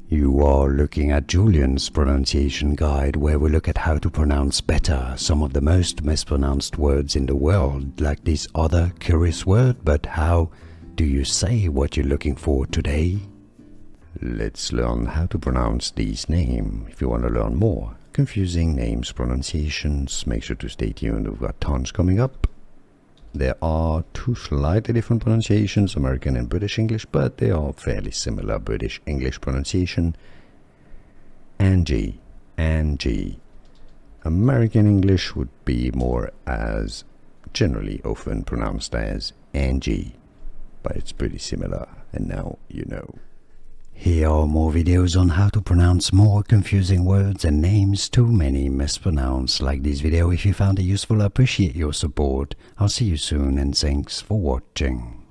You are looking at Julian's pronunciation guide, where we look at how to pronounce better some of the most mispronounced words in the world, like this other curious word. But how do you say what you're looking for today? Let's learn how to pronounce these names. If you want to learn more confusing names pronunciations, make sure to stay tuned. We've got tons coming up. There are two slightly different pronunciations, American and British English, but they are fairly similar. British English pronunciation, Angie, Angie. American English would be more as generally often pronounced as Angie, but it's pretty similar, and now you know. Here are more videos on how to pronounce more confusing words and names too many mispronounced. Like this video if you found it useful. I appreciate your support. I'll see you soon and thanks for watching.